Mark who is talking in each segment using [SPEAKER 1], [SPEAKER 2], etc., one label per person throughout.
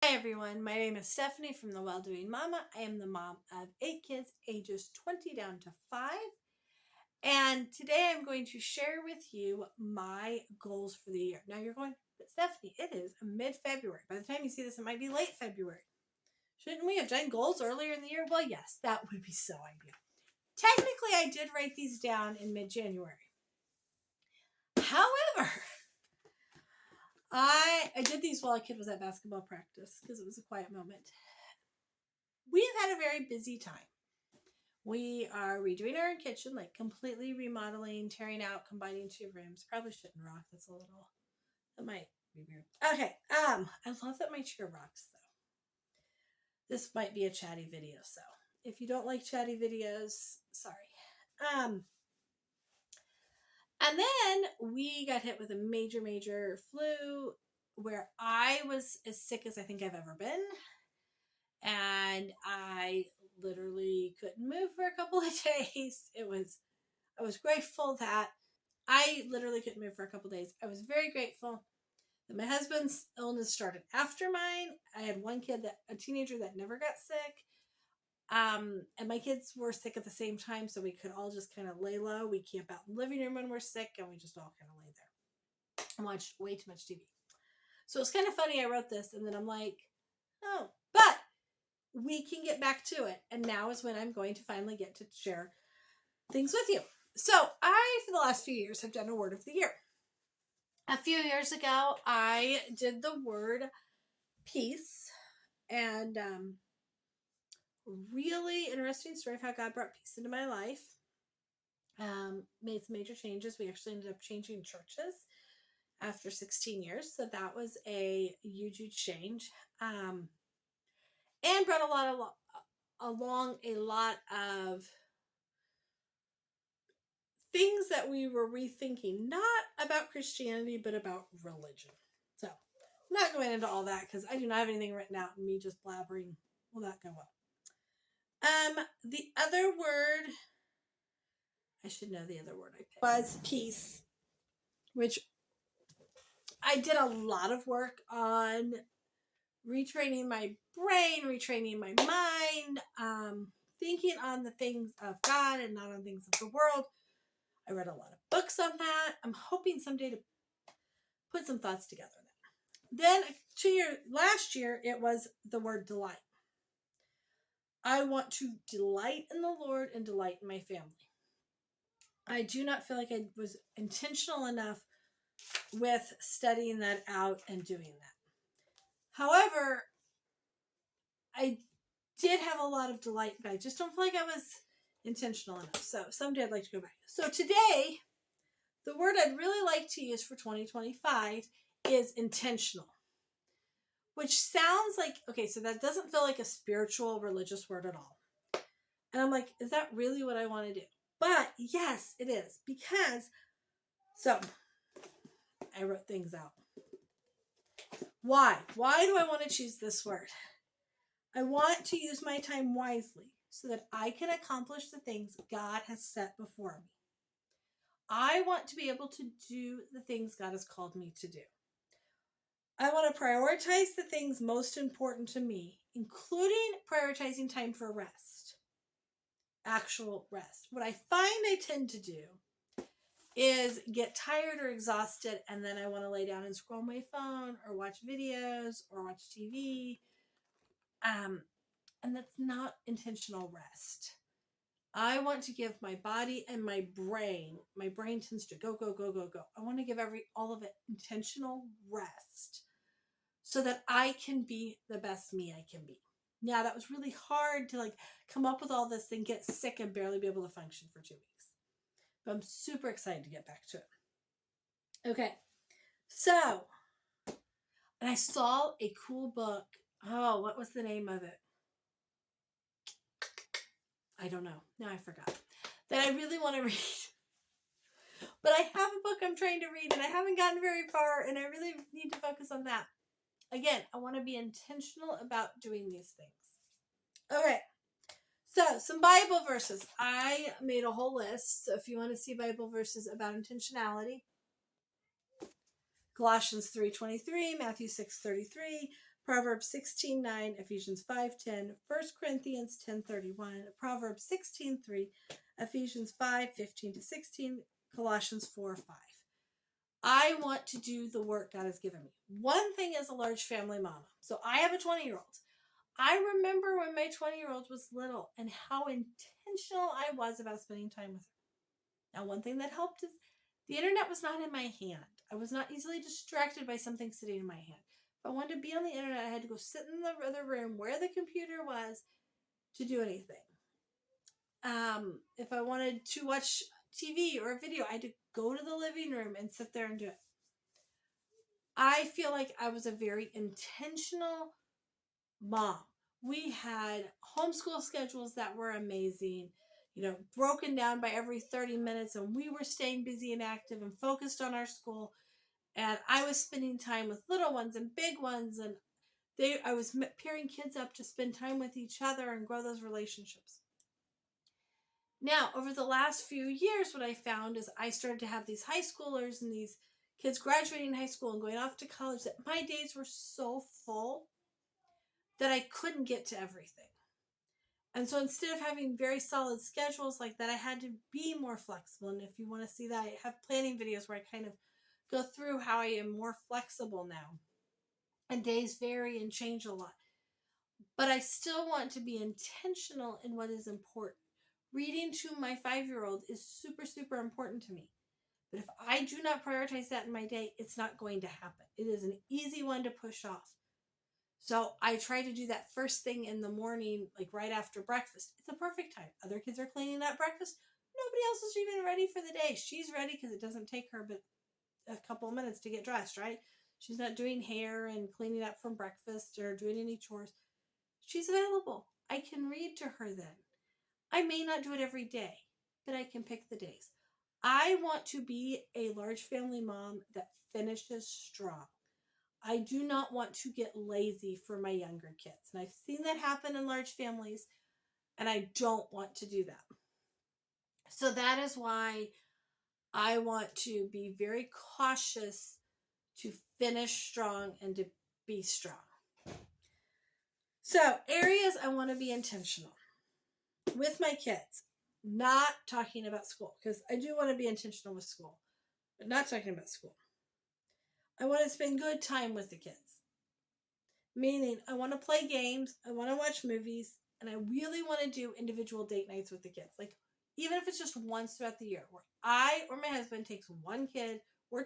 [SPEAKER 1] Hi everyone, my name is Stephanie from The Well-Doing Mama. I am the mom of 8 kids, ages 20 down to 5. And today I'm going to share with you my goals for the year. Now you're going, but Stephanie, it is mid-February. By the time you see this, it might be late February. Shouldn't we have done goals earlier in the year? Well, yes, that would be so ideal. Technically, I did write these down in mid-January. However, I did these while a kid was at basketball practice because it was a quiet moment. We have had a very busy time. We are redoing our kitchen, like completely remodeling, tearing out, combining 2 rooms. Probably shouldn't rock. That might be weird. Okay. I love that my chair rocks though. This might be a chatty video, so if you don't like chatty videos, sorry. And then we got hit with a major flu where I was as sick as I think I've ever been. And I literally couldn't move for a couple of days. I was grateful that I literally couldn't move for a couple of days. I was very grateful that my husband's illness started after mine. I had one kid, a teenager that never got sick. And my kids were sick at the same time, so we could all just kind of lay low. We camp out in the living room when we're sick, and we just all kind of lay there and watched way too much TV. So it's kind of funny. I wrote this, and then I'm like, oh, but we can get back to it. And now is when I'm going to finally get to share things with you. So I, for the last few years, have done a word of the year. A few years ago, I did the word peace, and really interesting story of how God brought peace into my life. Made some major changes. We actually ended up changing churches after 16 years. So that was a huge change. And brought along a lot of things that we were rethinking, not about Christianity, but about religion. So I'm not going into all that because I do not have anything written out, and me just blabbering will not go well. The other word, I should know the other word I picked, was peace, which I did a lot of work on retraining my brain, retraining my mind, thinking on the things of God and not on things of the world. I read a lot of books on that. I'm hoping someday to put some thoughts together. Then last year, it was the word delight. I want to delight in the Lord and delight in my family. I do not feel like I was intentional enough with studying that out and doing that. However, I did have a lot of delight, but I just don't feel like I was intentional enough. So someday I'd like to go back. So today, the word I'd really like to use for 2025 is intentional, which sounds like, okay, so that doesn't feel like a spiritual religious word at all. And I'm like, is that really what I want to do? But yes, it is. Because, so I wrote things out. Why? Why do I want to choose this word? I want to use my time wisely so that I can accomplish the things God has set before me. I want to be able to do the things God has called me to do. I want to prioritize the things most important to me, including prioritizing time for rest, actual rest. What I find I tend to do is get tired or exhausted, and then I want to lay down and scroll my phone or watch videos or watch TV. And that's not intentional rest. I want to give my body and my brain tends to go. I want to give all of it intentional rest so that I can be the best me I can be. Yeah, that was really hard to come up with all this and get sick and barely be able to function for 2 weeks. But I'm super excited to get back to it. Okay. So, and I saw a cool book. Oh, what was the name of it? I don't know. Now I forgot. That I really want to read. But I have a book I'm trying to read and I haven't gotten very far, and I really need to focus on that. Again, I want to be intentional about doing these things. Okay. So, some Bible verses. I made a whole list. So, if you want to see Bible verses about intentionality, Colossians 3:23, Matthew 6:33, Proverbs 16:9, Ephesians 5:10, 1 Corinthians 10:31, Proverbs 16:3, Ephesians 5:15-16, Colossians 4:5. I want to do the work God has given me. One thing is a large family mama. So I have a 20-year-old. I remember when my 20-year-old was little and how intentional I was about spending time with her. Now, one thing that helped is the internet was not in my hand. I was not easily distracted by something sitting in my hand. If I wanted to be on the internet, I had to go sit in the other room where the computer was to do anything. If I wanted to watch TV or a video, I had to go to the living room and sit there and do it. I feel like I was a very intentional mom. We had homeschool schedules that were amazing, broken down by every 30 minutes, and we were staying busy and active and focused on our school. And I was spending time with little ones and big ones, and I was pairing kids up to spend time with each other and grow those relationships. Now, over the last few years, what I found is I started to have these high schoolers and these kids graduating high school and going off to college that my days were so full that I couldn't get to everything. And so instead of having very solid schedules like that, I had to be more flexible. And if you want to see that, I have planning videos where I kind of go through how I am more flexible now. And days vary and change a lot. But I still want to be intentional in what is important. Reading to my 5-year-old is super, super important to me. But if I do not prioritize that in my day, it's not going to happen. It is an easy one to push off. So I try to do that first thing in the morning, like right after breakfast. It's a perfect time. Other kids are cleaning up breakfast. Nobody else is even ready for the day. She's ready because it doesn't take her but a couple of minutes to get dressed, right? She's not doing hair and cleaning up from breakfast or doing any chores. She's available. I can read to her then. I may not do it every day, but I can pick the days. I want to be a large family mom that finishes strong. I do not want to get lazy for my younger kids. And I've seen that happen in large families, and I don't want to do that. So that is why I want to be very cautious to finish strong and to be strong. So areas I want to be intentional with my kids, not talking about school, because I do want to be intentional with school, but not talking about school. I want to spend good time with the kids. Meaning, I want to play games, I want to watch movies, and I really want to do individual date nights with the kids. Like, even if it's just once throughout the year, where I or my husband takes one kid or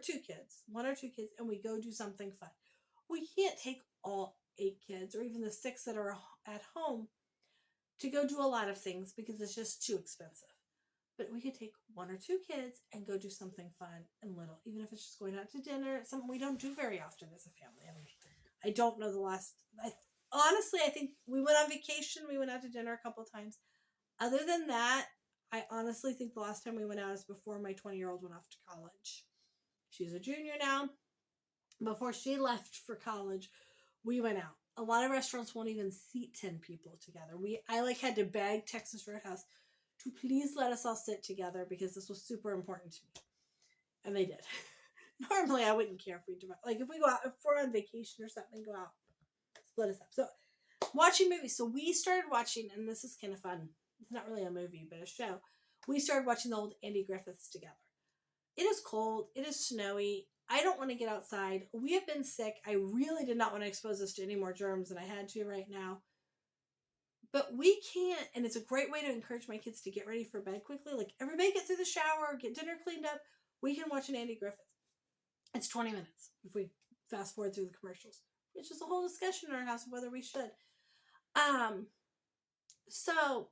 [SPEAKER 1] one or two kids, and we go do something fun. We can't take all 8 kids, or even the 6 that are at home, to go do a lot of things because it's just too expensive. But we could take 1 or 2 kids and go do something fun and little, even if it's just going out to dinner, something we don't do very often as a family. I don't know the last. Honestly, I think we went on vacation. We went out to dinner a couple times. Other than that, I honestly think the last time we went out is before my 20-year-old went off to college. She's a junior now. Before she left for college, we went out. A lot of restaurants won't even seat 10 people together. I had to beg Texas Roadhouse to please let us all sit together because this was super important to me. And they did. Normally, I wouldn't care if we do, if we go out, if we're on vacation or something, go out, split us up. So, watching movies. So we started watching, and this is kind of fun. It's not really a movie, but a show. We started watching the old Andy Griffiths together. It is cold. It is snowy. I don't want to get outside. We have been sick. I really did not want to expose us to any more germs than I had to right now. But we can't, and it's a great way to encourage my kids to get ready for bed quickly. Like, everybody get through the shower, get dinner cleaned up. We can watch an Andy Griffith. It's 20 minutes if we fast forward through the commercials, which is a whole discussion in our house of whether we should. So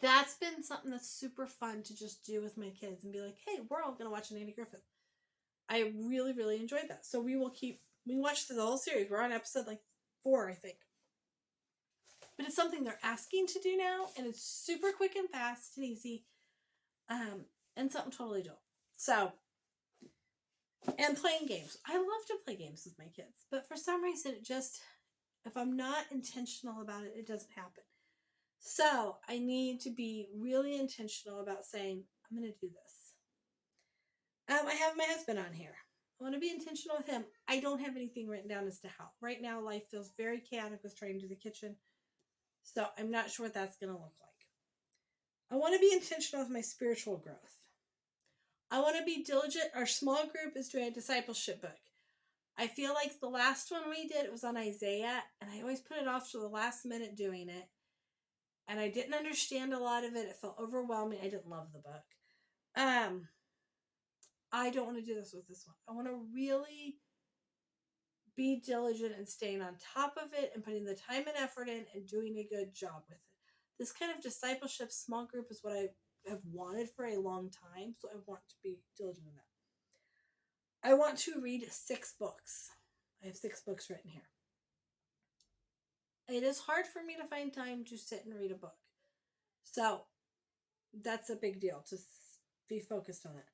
[SPEAKER 1] that's been something that's super fun to just do with my kids and be like, hey, we're all going to watch an Andy Griffith. I really, really enjoyed that. So we watched the whole series. We're on episode 4, I think. But it's something they're asking to do now, and it's super quick and fast and easy, and something totally dope. So, and playing games. I love to play games with my kids, but for some reason, if I'm not intentional about it, it doesn't happen. So I need to be really intentional about saying, I'm going to do this. I have my husband on here. I want to be intentional with him. I don't have anything written down as to how. Right now, life feels very chaotic with trying to do the kitchen. So I'm not sure what that's going to look like. I want to be intentional with my spiritual growth. I want to be diligent. Our small group is doing a discipleship book. I feel like the last one we did, it was on Isaiah, and I always put it off to the last minute doing it. And I didn't understand a lot of it. It felt overwhelming. I didn't love the book. I don't want to do this with this one. I want to really be diligent and staying on top of it and putting the time and effort in and doing a good job with it. This kind of discipleship small group is what I have wanted for a long time, so I want to be diligent in that. I want to read 6 books. I have 6 books written here. It is hard for me to find time to sit and read a book. So that's a big deal to be focused on it.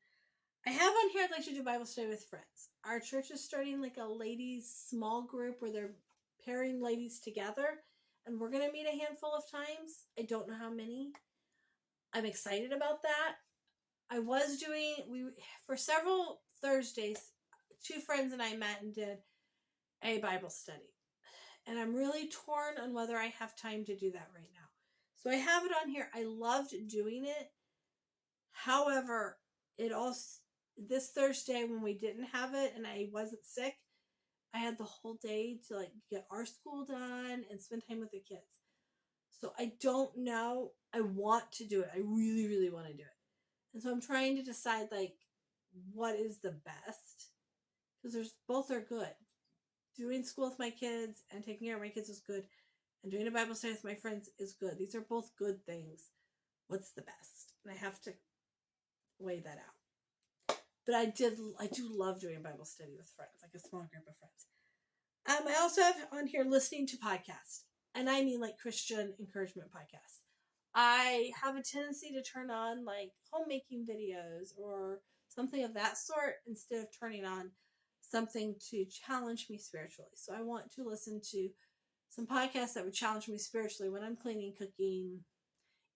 [SPEAKER 1] I have on here I'd like to do Bible study with friends. Our church is starting like a ladies small group where they're pairing ladies together, and we're going to meet a handful of times. I don't know how many. I'm excited about that. I was doing, for several Thursdays, 2 friends and I met and did a Bible study. And I'm really torn on whether I have time to do that right now. So I have it on here. I loved doing it. However, this Thursday when we didn't have it and I wasn't sick, I had the whole day to like get our school done and spend time with the kids. So I don't know. I want to do it. I really, really want to do it. And so I'm trying to decide like what is the best, because both are good. Doing school with my kids and taking care of my kids is good, and doing a Bible study with my friends is good. These are both good things. What's the best? And I have to weigh that out. But I do love doing a Bible study with friends, like a small group of friends. I also have on here listening to podcasts, and I mean like Christian encouragement podcasts. I have a tendency to turn on like homemaking videos or something of that sort instead of turning on something to challenge me spiritually. So I want to listen to some podcasts that would challenge me spiritually when I'm cleaning, cooking,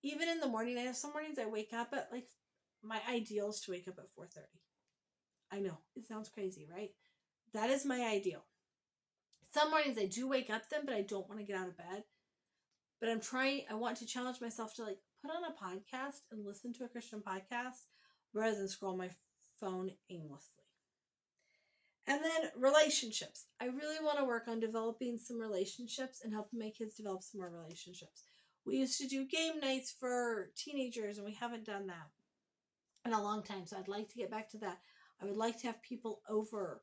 [SPEAKER 1] even in the morning. I know some mornings I wake up at like, my ideal is to wake up at 4:30. I know it sounds crazy, right? That is my ideal. Some mornings I do wake up then, but I don't want to get out of bed. But I want to challenge myself to like put on a podcast and listen to a Christian podcast rather than scroll my phone aimlessly. And then relationships. I really want to work on developing some relationships and helping my kids develop some more relationships. We used to do game nights for teenagers, and we haven't done that in a long time. So I'd like to get back to that. I would like to have people over.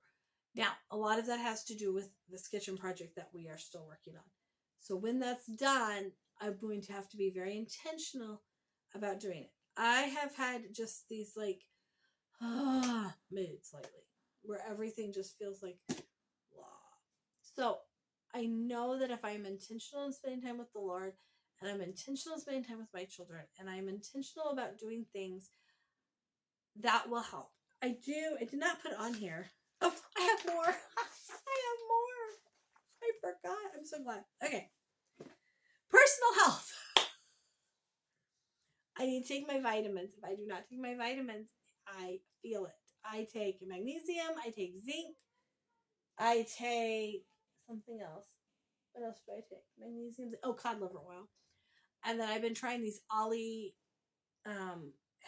[SPEAKER 1] Now, a lot of that has to do with this kitchen project that we are still working on. So when that's done, I'm going to have to be very intentional about doing it. I have had just these like moods lately where everything just feels like blah. So I know that if I'm intentional in spending time with the Lord, and I'm intentional in spending time with my children, and I'm intentional about doing things, that will help. I did not put on here. Oh, I have more. I have more. I forgot. I'm so glad. Okay. Personal health. I need to take my vitamins. If I do not take my vitamins, I feel it. I take magnesium. I take zinc. I take something else. What else do I take? Magnesium. Oh, cod liver oil. And then I've been trying these Ollie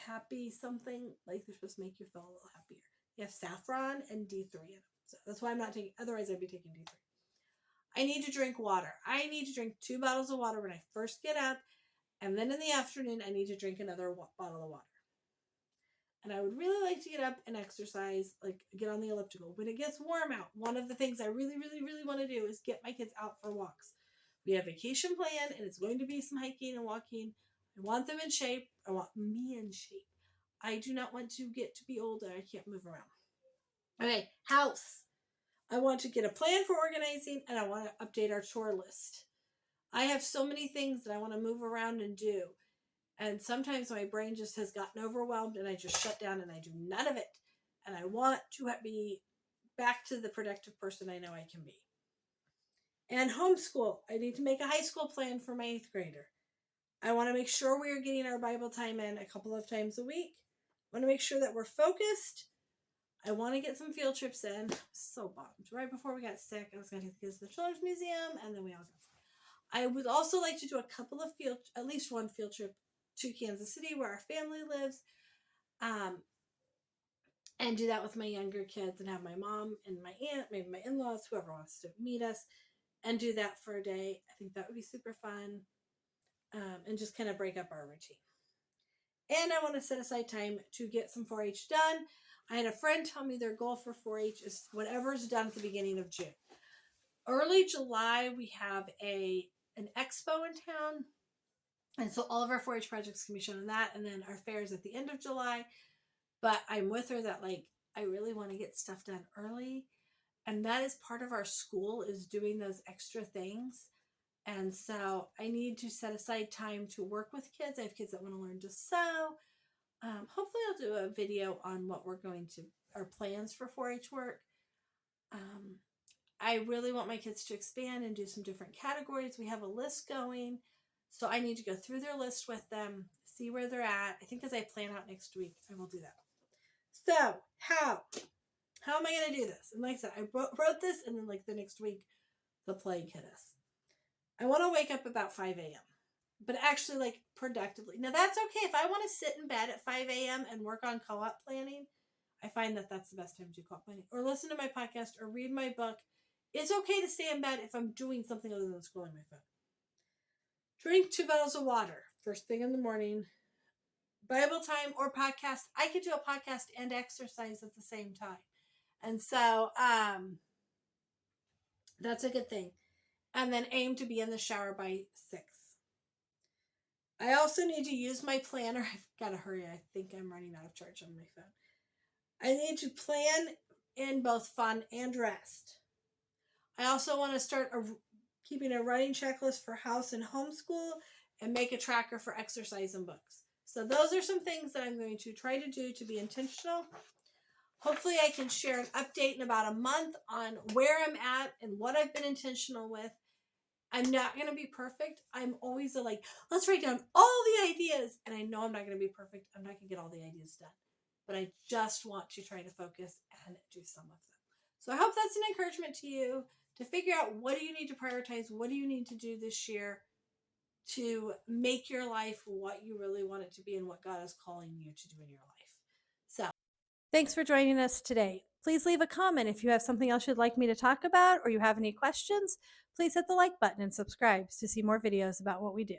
[SPEAKER 1] happy something. Like they're supposed to make you feel a little happier. You have saffron and D3 in them. So that's why I'm not taking, otherwise I'd be taking D3. I need to drink water. I need to drink 2 bottles of water when I first get up. And then in the afternoon, I need to drink another bottle of water. And I would really like to get up and exercise, like get on the elliptical. When it gets warm out, one of the things I really, really, really want to do is get my kids out for walks. We have vacation planned, and it's going to be some hiking and walking. I want them in shape. I want me in shape. I do not want to get to be old and I can't move around. Okay, house. I want to get a plan for organizing, and I want to update our chore list. I have so many things that I want to move around and do. And sometimes my brain just has gotten overwhelmed and I just shut down and I do none of it. And I want to be back to the productive person I know I can be. And homeschool. I need to make a high school plan for my 8th grader. I want to make sure we are getting our Bible time in a couple of times a week. I want to make sure that we're focused. I want to get some field trips in. I'm so bummed. Right before we got sick, I was going to take the kids to the Children's Museum, and then we all got sick. I would also like to do a couple of at least one field trip to Kansas City where our family lives, and do that with my younger kids and have my mom and my aunt, maybe my in-laws, whoever wants to meet us, and do that for a day. I think that would be super fun, and just kind of break up our routine. And I want to set aside time to get some 4-H done. I had a friend tell me their goal for 4-H is whatever's done at the beginning of June. Early July, we have an expo in town. And so all of our 4-H projects can be shown in that. And then our fair is at the end of July. But I'm with her that, like, I really want to get stuff done early. And that is part of our school, is doing those extra things. And so I need to set aside time to work with kids. I have kids that want to learn to sew. Hopefully I'll do a video on what our plans for 4-H work. I really want my kids to expand and do some different categories. We have a list going, so I need to go through their list with them, see where they're at. I think as I plan out next week, I will do that. So how am I going to do this? And like I said, I wrote this, and then like the next week, the plague hit us. I want to wake up about 5 a.m., but actually like productively. Now that's okay. If I want to sit in bed at 5 a.m. and work on co-op planning, I find that that's the best time to do co-op planning, or listen to my podcast or read my book. It's okay to stay in bed if I'm doing something other than scrolling my phone. Drink 2 bottles of water first thing in the morning. Bible time or podcast. I could do a podcast and exercise at the same time. And so that's a good thing. And then aim to be in the shower by 6. I also need to use my planner. I've got to hurry. I think I'm running out of charge on my phone. I need to plan in both fun and rest. I also want to start keeping a running checklist for house and homeschool, and make a tracker for exercise and books. So those are some things that I'm going to try to do to be intentional. Hopefully I can share an update in about a month on where I'm at and what I've been intentional with. I'm not going to be perfect. I'm always like, let's write down all the ideas. And I know I'm not going to be perfect. I'm not going to get all the ideas done. But I just want to try to focus and do some of them. So I hope that's an encouragement to you to figure out, what do you need to prioritize? What do you need to do this year to make your life what you really want it to be and what God is calling you to do in your life? So thanks for joining us today. Please leave a comment if you have something else you'd like me to talk about, or you have any questions. Please hit the like button and subscribe to see more videos about what we do.